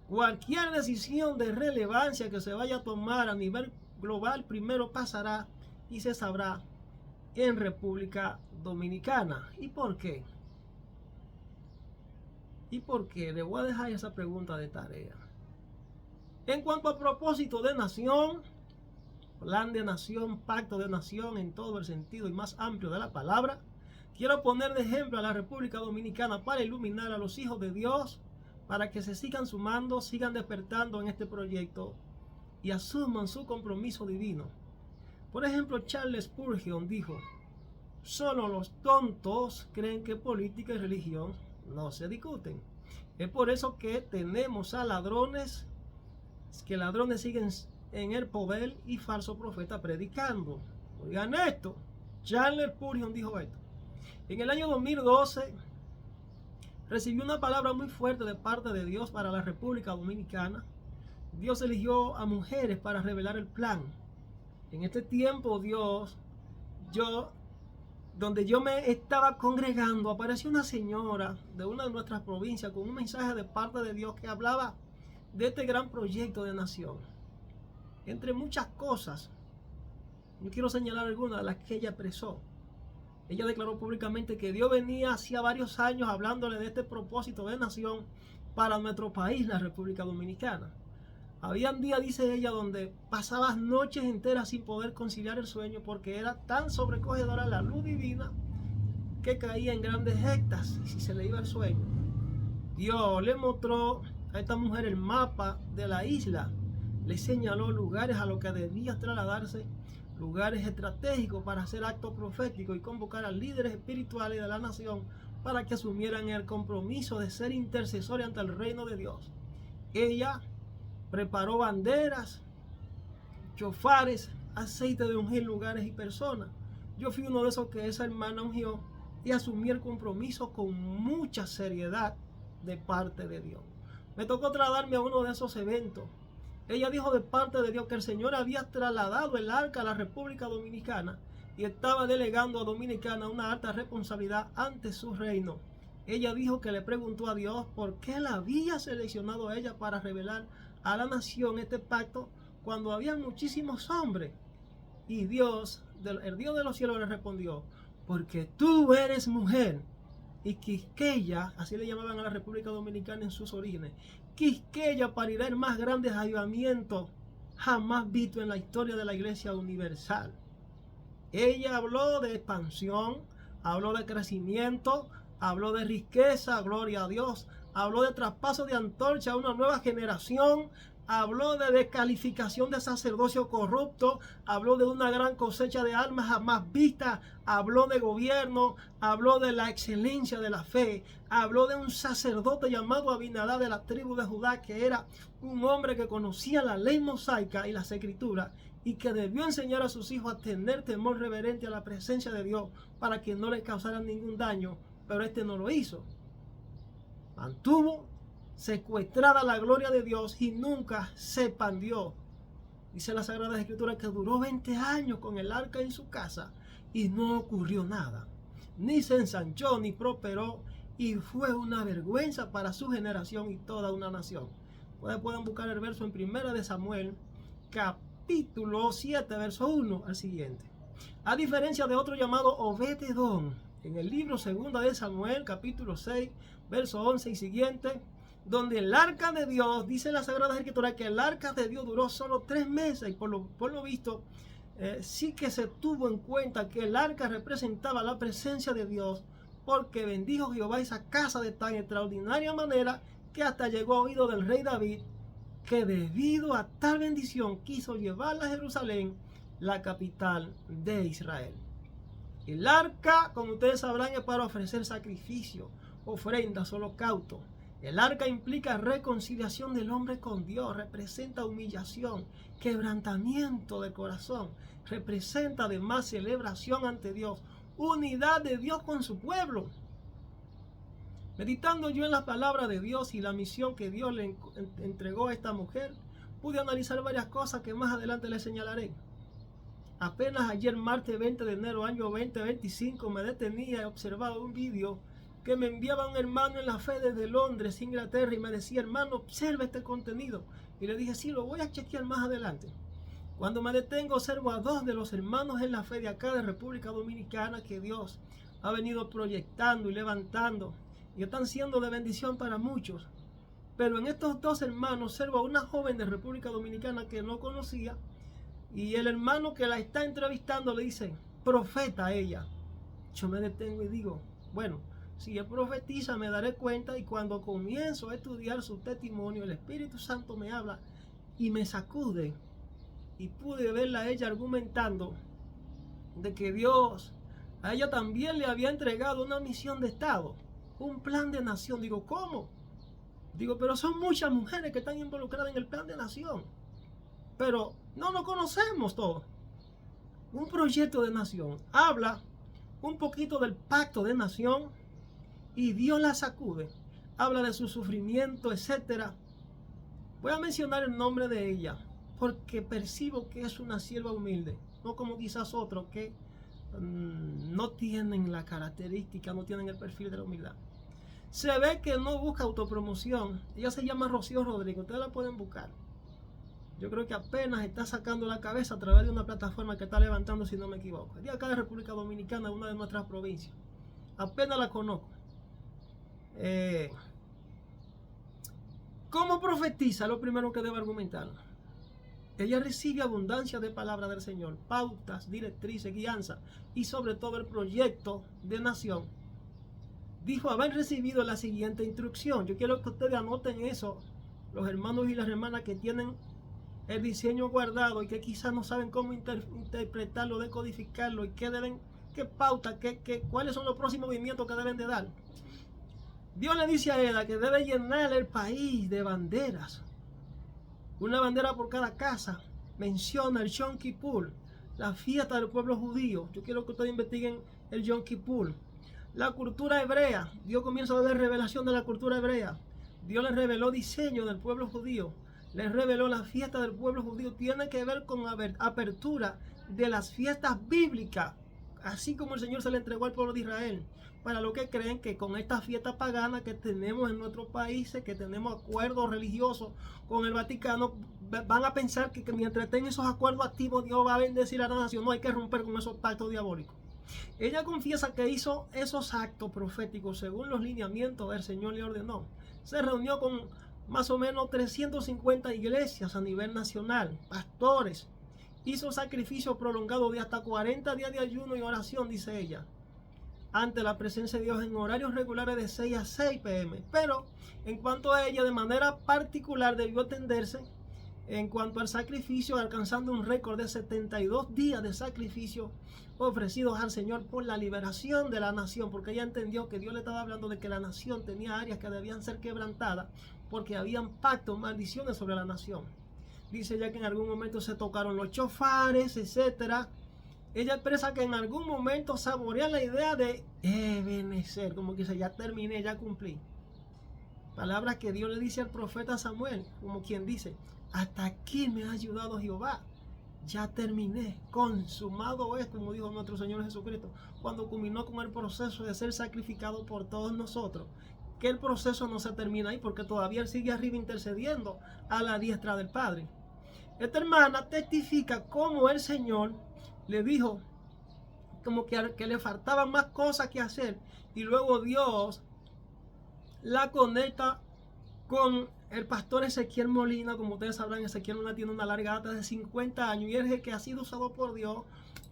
cualquier decisión de relevancia que se vaya a tomar a nivel global primero pasará y se sabrá en República Dominicana. ¿Y por qué? Le voy a dejar esa pregunta de tarea. En cuanto a propósito de nación, plan de nación, pacto de nación en todo el sentido y más amplio de la palabra, quiero poner de ejemplo a la República Dominicana para iluminar a los hijos de Dios, para que se sigan sumando, sigan despertando en este proyecto y asuman su compromiso divino. Por ejemplo, Charles Spurgeon dijo: solo los tontos creen que política y religión no se discuten. Es por eso que tenemos a ladrones, que ladrones siguen en el poder y falsos profetas predicando. Oigan esto, Charles Spurgeon dijo esto. En el año 2012 recibió una palabra muy fuerte de parte de Dios para la República Dominicana. Dios eligió a mujeres para revelar el plan. En este tiempo donde yo me estaba congregando, apareció una señora de una de nuestras provincias con un mensaje de parte de Dios que hablaba de este gran proyecto de nación. Entre muchas cosas, no quiero señalar algunas de las que ella expresó. Ella declaró públicamente que Dios venía hacía varios años hablándole de este propósito de nación para nuestro país, la República Dominicana. Habían días, dice ella, donde pasabas noches enteras sin poder conciliar el sueño porque era tan sobrecogedora la luz divina que caía en grandes hectas y se le iba el sueño. Dios le mostró a esta mujer el mapa de la isla, le señaló lugares a los que debía trasladarse, lugares estratégicos para hacer actos proféticos y convocar a líderes espirituales de la nación para que asumieran el compromiso de ser intercesores ante el reino de Dios. Ella preparó banderas, chofares, aceite de ungir lugares y personas. Yo fui uno de esos que esa hermana ungió y asumí el compromiso con mucha seriedad de parte de Dios. Me tocó trasladarme a uno de esos eventos. Ella dijo de parte de Dios que el Señor había trasladado el arca a la República Dominicana y estaba delegando a Dominicana una alta responsabilidad ante su reino. Ella dijo que le preguntó a Dios por qué la había seleccionado a ella para revelar a la nación este pacto cuando había muchísimos hombres. Y Dios, el Dios de los cielos, le respondió: porque tú eres mujer. Y Quisqueya, así le llamaban a la República Dominicana en sus orígenes, Quisqueya parirá el más grande avivamiento jamás visto en la historia de la Iglesia Universal. Ella habló de expansión, habló de crecimiento, habló de riqueza, gloria a Dios, habló de traspaso de antorcha a una nueva generación, habló de descalificación de sacerdocio corrupto, habló de una gran cosecha de almas jamás vista, habló de gobierno, habló de la excelencia de la fe, habló de un sacerdote llamado Abinadab de la tribu de Judá, que era un hombre que conocía la ley mosaica y las escrituras y que debió enseñar a sus hijos a tener temor reverente a la presencia de Dios para que no les causaran ningún daño, pero este no lo hizo. Mantuvo secuestrada la gloria de Dios y nunca se expandió. Dice la Sagrada Escritura que duró 20 años con el arca en su casa y no ocurrió nada. Ni se ensanchó ni prosperó y fue una vergüenza para su generación y toda una nación. Ustedes pueden buscar el verso en 1 de Samuel, capítulo 7, verso 1 al siguiente. A diferencia de otro llamado Obed-Edom, en el libro 2 de Samuel, capítulo 6, verso 11 y siguiente, donde el arca de Dios, dice la Sagrada Escritura, que el arca de Dios duró solo 3 meses, y por lo visto, sí que se tuvo en cuenta que el arca representaba la presencia de Dios, porque bendijo Jehová esa casa de tan extraordinaria manera, que hasta llegó a oído del rey David, que debido a tal bendición quiso llevarla a Jerusalén, la capital de Israel. El arca, como ustedes sabrán, es para ofrecer sacrificio, ofrendas, holocausto. El arca implica reconciliación del hombre con Dios, representa humillación, quebrantamiento de corazón, representa además celebración ante Dios, unidad de Dios con su pueblo. Meditando yo en la palabra de Dios y la misión que Dios le entregó a esta mujer, pude analizar varias cosas que más adelante les señalaré. Apenas ayer, martes 20 de enero, año 2025, me detenía y observaba un vídeo que me enviaba un hermano en la fe desde Londres, Inglaterra, y me decía: hermano, observa este contenido. Y le dije: sí, lo voy a chequear más adelante. Cuando me detengo, observo a 2 de los hermanos en la fe de acá de República Dominicana que Dios ha venido proyectando y levantando, y están siendo de bendición para muchos. Pero en estos 2 hermanos observo a una joven de República Dominicana que no conocía, y el hermano que la está entrevistando le dice: profeta a ella. Yo me detengo y digo: bueno, si ella profetiza, me daré cuenta. Y cuando comienzo a estudiar su testimonio, el Espíritu Santo me habla y me sacude, y pude verla a ella argumentando de que Dios a ella también le había entregado una misión de Estado, un plan de nación. Digo: ¿cómo? Digo: pero son muchas mujeres que están involucradas en el plan de nación, pero no lo conocemos todo. Un proyecto de nación habla un poquito del pacto de nación y Dios la sacude, habla de su sufrimiento, etcétera. Voy a mencionar el nombre de ella porque percibo que es una sierva humilde, no como quizás otros que no tienen la característica, no tienen el perfil de la humildad. Se ve que no busca autopromoción. Ella se llama Rocío Rodríguez, ustedes la pueden buscar. Yo creo que apenas está sacando la cabeza a través de una plataforma que está levantando, si no me equivoco. Es de acá de República Dominicana, una de nuestras provincias. Apenas la conozco. ¿Cómo profetiza? Lo primero que debo argumentar. Ella recibe abundancia de palabra del Señor, pautas, directrices, guianza y sobre todo el proyecto de nación. Dijo haber recibido la siguiente instrucción. Yo quiero que ustedes anoten eso, los hermanos y las hermanas que tienen el diseño guardado y que quizás no saben cómo interpretarlo, decodificarlo y qué pauta, cuáles son los próximos movimientos que deben de dar. Dios le dice a ella que debe llenar el país de banderas, una bandera por cada casa. Menciona el Yom Kippur, la fiesta del pueblo judío. Yo quiero que ustedes investiguen el Yom Kippur. La cultura hebrea, Dios comienza a dar revelación de la cultura hebrea. Dios le reveló diseño del pueblo judío, les reveló la fiesta del pueblo judío. Tiene que ver con apertura de las fiestas bíblicas, así como el Señor se le entregó al pueblo de Israel. Para los que creen que con estas fiestas paganas que tenemos en nuestros países, que tenemos acuerdos religiosos con el Vaticano, van a pensar que mientras estén esos acuerdos activos, Dios va a bendecir a la nación. No, hay que romper con esos pactos diabólicos. Ella confiesa que hizo esos actos proféticos según los lineamientos del Señor le ordenó. Se reunió con más o menos 350 iglesias a nivel nacional, pastores. Hizo sacrificio prolongado de hasta 40 días de ayuno y oración, dice ella, ante la presencia de Dios en horarios regulares de 6 a 6 p.m. Pero en cuanto a ella, de manera particular debió atenderse en cuanto al sacrificio, alcanzando un récord de 72 días de sacrificio ofrecidos al Señor por la liberación de la nación, porque ella entendió que Dios le estaba hablando de que la nación tenía áreas que debían ser quebrantadas porque habían pactos, maldiciones sobre la nación. Dice ya que en algún momento se tocaron los chofares, etcétera. Ella expresa que en algún momento saborea la idea de Ebenezer, como que dice, ya terminé, ya cumplí. Palabras que Dios le dice al profeta Samuel, como quien dice, hasta aquí me ha ayudado Jehová, ya terminé, consumado es, como dijo nuestro Señor Jesucristo, cuando culminó con el proceso de ser sacrificado por todos nosotros. Que el proceso no se termina ahí, porque todavía Él sigue arriba intercediendo a la diestra del Padre. Esta hermana testifica cómo el Señor le dijo como que le faltaban más cosas que hacer, y luego Dios la conecta con el pastor Ezequiel Molina. Como ustedes sabrán, Ezequiel Molina tiene una larga data de 50 años y es el que ha sido usado por Dios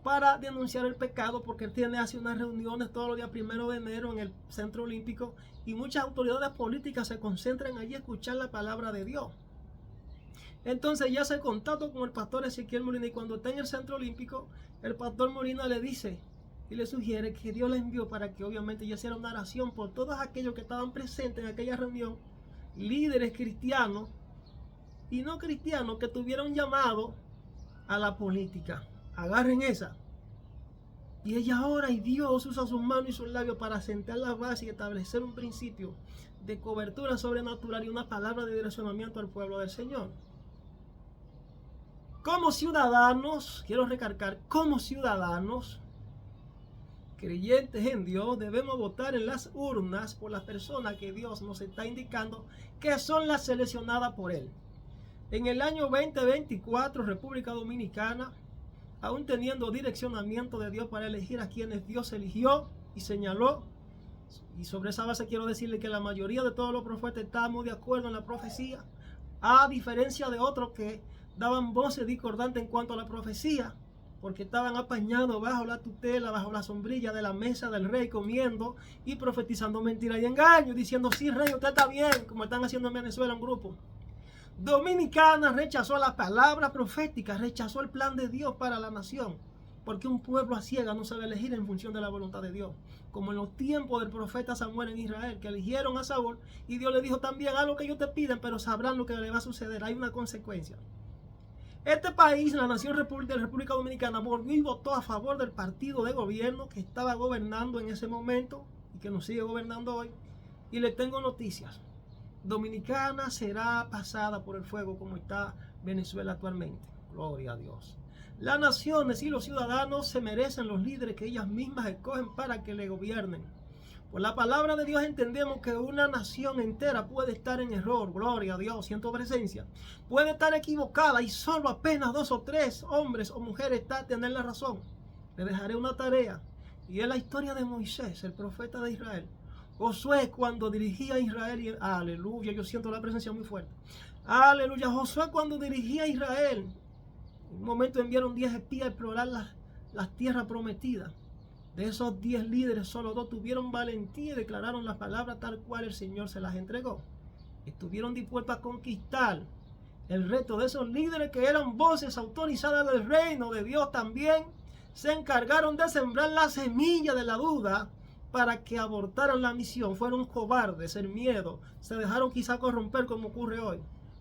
para denunciar el pecado, porque él hace unas reuniones todos los días 1 de enero en el Centro Olímpico, y muchas autoridades políticas se concentran allí a escuchar la palabra de Dios. Entonces ya se contactó con el pastor Ezequiel Molina, y cuando está en el Centro Olímpico, el pastor Molina le dice y le sugiere que Dios le envió para que obviamente ella hiciera una oración por todos aquellos que estaban presentes en aquella reunión, líderes cristianos y no cristianos que tuvieron llamado a la política. Agarren esa. Y ella ora, y Dios usa sus manos y sus labios para sentar la base y establecer un principio de cobertura sobrenatural y una palabra de direccionamiento al pueblo del Señor. Como ciudadanos, quiero recalcar, como ciudadanos creyentes en Dios, debemos votar en las urnas por las personas que Dios nos está indicando que son las seleccionadas por Él. En el año 2024, República Dominicana, aún teniendo direccionamiento de Dios para elegir a quienes Dios eligió y señaló, y sobre esa base quiero decirle que la mayoría de todos los profetas estamos de acuerdo en la profecía, a diferencia de otros que daban voces discordantes en cuanto a la profecía, porque estaban apañados bajo la tutela, bajo la sombrilla de la mesa del rey, comiendo y profetizando mentiras y engaños, diciendo, sí, rey, usted está bien, como están haciendo en Venezuela un grupo. Dominicana rechazó la palabra profética, rechazó el plan de Dios para la nación, porque un pueblo a ciegas no sabe elegir en función de la voluntad de Dios, como en los tiempos del profeta Samuel en Israel, que eligieron a Saúl, y Dios le dijo también, haz lo que ellos te piden, pero sabrán lo que le va a suceder, hay una consecuencia. Este país, la nación República Dominicana, volvió y votó a favor del partido de gobierno que estaba gobernando en ese momento y que nos sigue gobernando hoy. Y les tengo noticias. Dominicana será pasada por el fuego como está Venezuela actualmente. Gloria a Dios. Las naciones y los ciudadanos se merecen los líderes que ellas mismas escogen para que le gobiernen. Por la palabra de Dios entendemos que una nación entera puede estar en error, gloria a Dios, siento presencia, puede estar equivocada y solo apenas 2 o 3 hombres o mujeres tienen la razón. Le dejaré una tarea, y es la historia de Moisés, el profeta de Israel. Josué, cuando dirigía a Israel, aleluya, yo siento la presencia muy fuerte, aleluya. Josué, cuando dirigía a Israel, en un momento enviaron 10 espías a explorar las tierras prometidas. De esos 10 líderes, solo 2 tuvieron valentía y declararon las palabras tal cual el Señor se las entregó. Estuvieron dispuestos a conquistar el reto de esos líderes que eran voces autorizadas del reino de Dios. También se encargaron de sembrar la semilla de la duda para que abortaran la misión. Fueron cobardes, el miedo, se dejaron quizá corromper como ocurre hoy.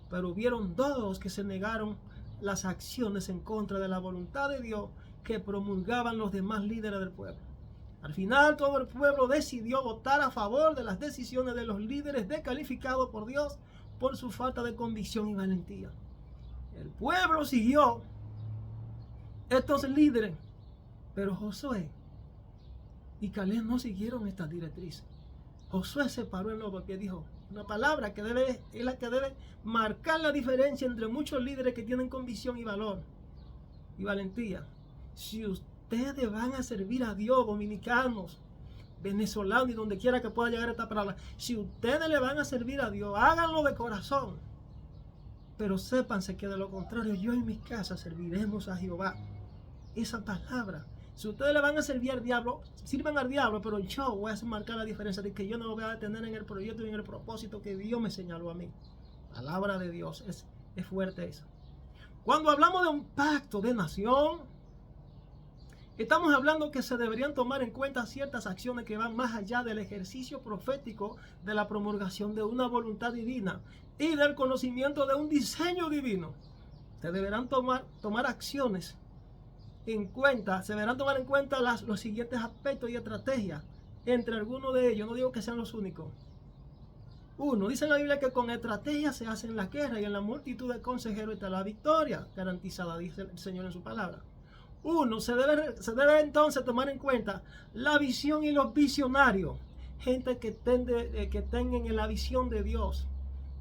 Pero hubieron 2 que se negaron las acciones en contra de la voluntad de Dios que promulgaban los demás líderes del pueblo. Al final todo el pueblo decidió votar a favor de las decisiones de los líderes descalificados por Dios por su falta de convicción y valentía. El pueblo siguió estos líderes, pero Josué y Caleb no siguieron estas directrices. Josué se paró en los pies y dijo una palabra que es la que debe marcar la diferencia entre muchos líderes que tienen convicción y valor y valentía. Si ustedes van a servir a Dios, dominicanos, venezolano y donde quiera que pueda llegar esta palabra. Si ustedes le van a servir a Dios, háganlo de corazón. Pero sépanse que de lo contrario, yo en mi casa serviremos a Jehová. Esa palabra. Si ustedes le van a servir al diablo, sirvan al diablo, pero yo voy a marcar la diferencia de que yo no lo voy a detener en el proyecto y en el propósito que Dios me señaló a mí. Palabra de Dios, es fuerte eso. Cuando hablamos de un pacto de nación, estamos hablando que se deberían tomar en cuenta ciertas acciones que van más allá del ejercicio profético de la promulgación de una voluntad divina y del conocimiento de un diseño divino. Se deberán tomar acciones en cuenta, se deberán tomar en cuenta los siguientes aspectos y estrategias. Entre algunos de ellos, no digo que sean los únicos. Uno, dice en la Biblia que con estrategia se hacen la guerra y en la multitud de consejeros está la victoria garantizada, dice el Señor en su palabra. Uno, se debe entonces tomar en cuenta la visión y los visionarios. Gente que tengan en la visión de Dios,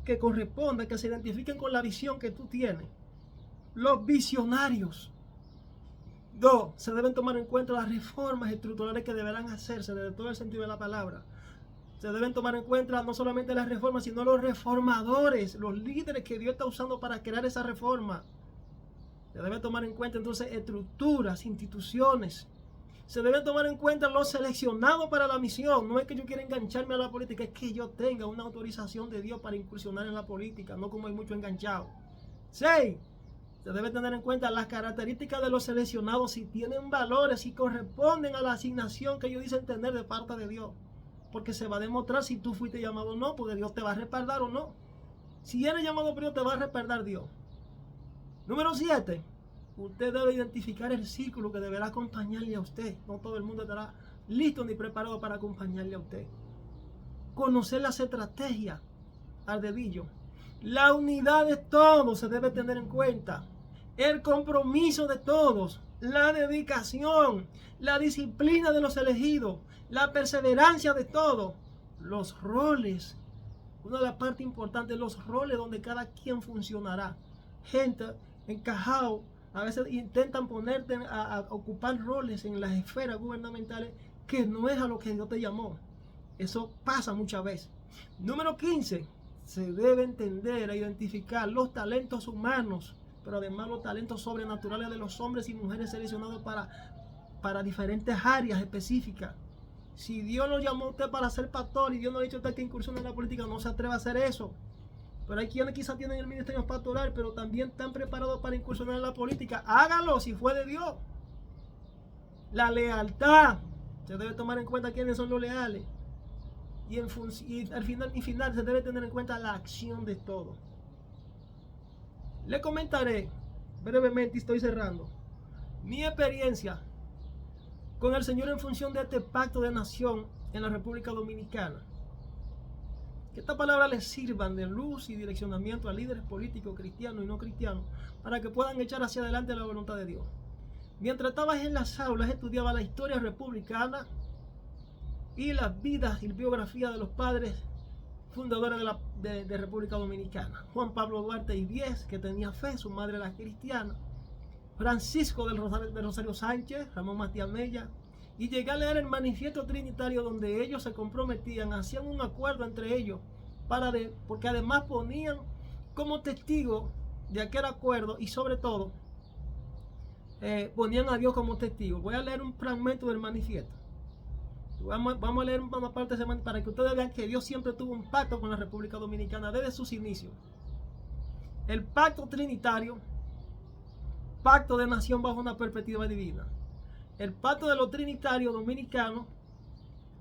que corresponda, que se identifiquen con la visión que tú tienes. Los visionarios. Dos, se deben tomar en cuenta las reformas estructurales que deberán hacerse desde todo el sentido de la palabra. Se deben tomar en cuenta no solamente las reformas, sino los reformadores, los líderes que Dios está usando para crear esa reforma. Se debe tomar en cuenta entonces estructuras, instituciones. Se debe tomar en cuenta los seleccionados para la misión. No es que yo quiera engancharme a la política, es que yo tenga una autorización de Dios para incursionar en la política, no como hay mucho enganchado. 6. Se debe tener en cuenta las características de los seleccionados, si tienen valores, si corresponden a la asignación que ellos dicen tener de parte de Dios. Porque se va a demostrar si tú fuiste llamado o no, porque Dios te va a respaldar o no. Si eres llamado por Dios, te va a respaldar Dios. Número 7. Usted debe identificar el círculo que deberá acompañarle a usted. No todo el mundo estará listo ni preparado para acompañarle a usted. Conocer las estrategias al dedillo. La unidad de todos se debe tener en cuenta. El compromiso de todos, la dedicación, la disciplina de los elegidos, la perseverancia de todos, los roles. Una de las partes importantes, los roles donde cada quien funcionará. Gente encajado, a veces intentan ponerte a ocupar roles en las esferas gubernamentales que no es a lo que Dios te llamó. Eso pasa muchas veces. Número 15. Se debe entender e identificar los talentos humanos, pero además los talentos sobrenaturales de los hombres y mujeres seleccionados para diferentes áreas específicas. Si Dios lo llamó a usted para ser pastor y Dios no ha dicho a usted que incursione en la política, no se atreva a hacer eso. Pero hay quienes quizás tienen el ministerio pastoral, pero también están preparados para incursionar en la política. Hágalo si fue de Dios. La lealtad. Se debe tomar en cuenta quiénes son los leales. Y al final se debe tener en cuenta la acción de todo. Le comentaré brevemente, y estoy cerrando, mi experiencia con el Señor en función de este pacto de nación en la República Dominicana. Que estas palabras les sirvan de luz y direccionamiento a líderes políticos cristianos y no cristianos para que puedan echar hacia adelante la voluntad de Dios. Mientras estabas en las aulas, estudiaba la historia republicana y las vidas y biografías de los padres fundadores de República Dominicana. Juan Pablo Duarte Ibiez, que tenía fe, su madre era cristiana. Francisco del Rosario Sánchez, Ramón Matías Mella. Y llegué a leer el manifiesto trinitario donde ellos se comprometían, hacían un acuerdo entre ellos, porque además ponían como testigo de aquel acuerdo y sobre todo ponían a Dios como testigo. Voy a leer un fragmento del manifiesto. Vamos a leer una parte de ese para que ustedes vean que Dios siempre tuvo un pacto con la República Dominicana desde sus inicios. El pacto trinitario, pacto de nación bajo una perspectiva divina. El pacto de los trinitarios dominicanos,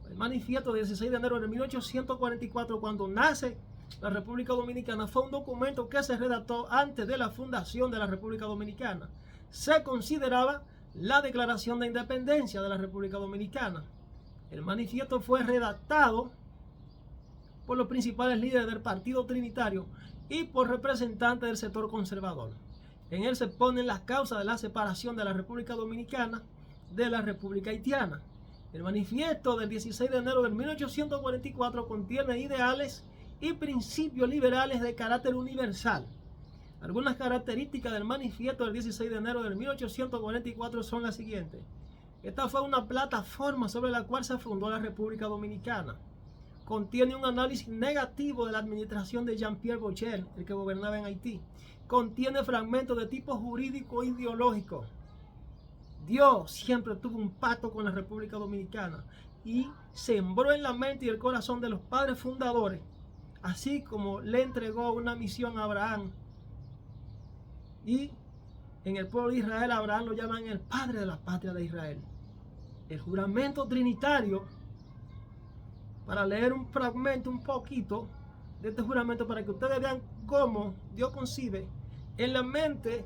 el manifiesto del 16 de enero de 1844, cuando nace la República Dominicana, fue un documento que se redactó antes de la fundación de la República Dominicana. Se consideraba la declaración de independencia de la República Dominicana. El manifiesto fue redactado por los principales líderes del Partido Trinitario y por representantes del sector conservador. En él se ponen las causas de la separación de la República Dominicana de la República Haitiana. El manifiesto del 16 de enero de 1844 contiene ideales y principios liberales de carácter universal. Algunas características del manifiesto del 16 de enero de 1844 son las siguientes. Esta fue una plataforma sobre la cual se fundó la República Dominicana. Contiene un análisis negativo de la administración de Jean-Pierre Bochel, el que gobernaba en Haití. Contiene fragmentos de tipo jurídico e ideológico. Dios siempre tuvo un pacto con la República Dominicana y sembró en la mente y el corazón de los padres fundadores, así como le entregó una misión a Abraham. Y en el pueblo de Israel, Abraham lo llaman el padre de la patria de Israel. El juramento trinitario, para leer un fragmento, un poquito de este juramento, para que ustedes vean cómo Dios concibe en la mente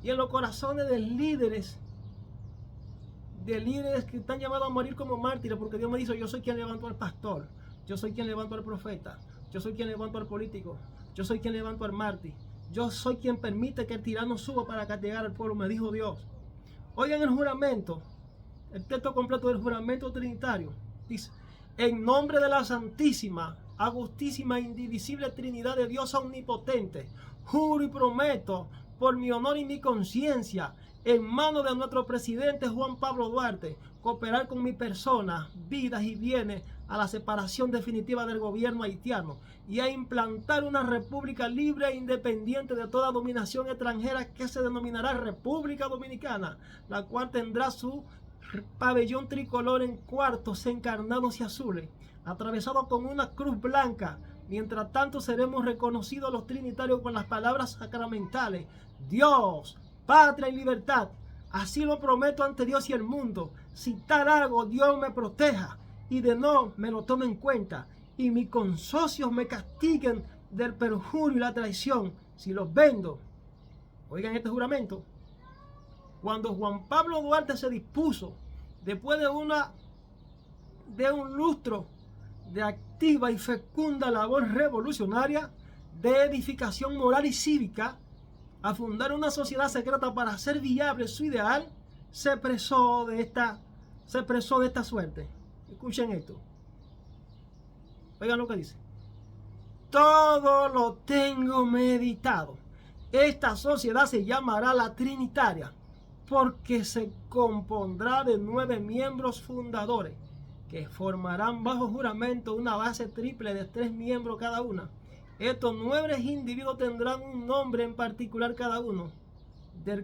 y en los corazones de líderes que están llamados a morir como mártires, porque Dios me dice: yo soy quien levanto al pastor, yo soy quien levanto al profeta, yo soy quien levanto al político, yo soy quien levanto al mártir, yo soy quien permite que el tirano suba para castigar al pueblo, me dijo Dios. Oigan el juramento, el texto completo del juramento trinitario. Dice: en nombre de la santísima, agustísima e indivisible Trinidad de Dios omnipotente, juro y prometo por mi honor y mi conciencia, en manos de nuestro presidente Juan Pablo Duarte, cooperar con mi persona, vidas y bienes a la separación definitiva del gobierno haitiano y a implantar una república libre e independiente de toda dominación extranjera que se denominará República Dominicana, la cual tendrá su pabellón tricolor en cuartos encarnados y azules, atravesado con una cruz blanca. Mientras tanto seremos reconocidos los trinitarios con las palabras sacramentales: Dios, patria y libertad. Así lo prometo ante Dios y el mundo. Si tal hago, Dios me proteja y de no me lo tome en cuenta, y mis consocios me castiguen del perjurio y la traición si los vendo. Oigan este juramento. Cuando Juan Pablo Duarte se dispuso, después de un lustro de activa y fecunda labor revolucionaria, de edificación moral y cívica, a fundar una sociedad secreta para hacer viable su ideal, se expresó de esta suerte. Escuchen esto. Oigan lo que dice: todo lo tengo meditado. Esta sociedad se llamará la Trinitaria, porque se compondrá de 9 miembros fundadores, que formarán bajo juramento una base triple de 3 miembros cada una. Estos 9 individuos tendrán un nombre en particular cada uno, del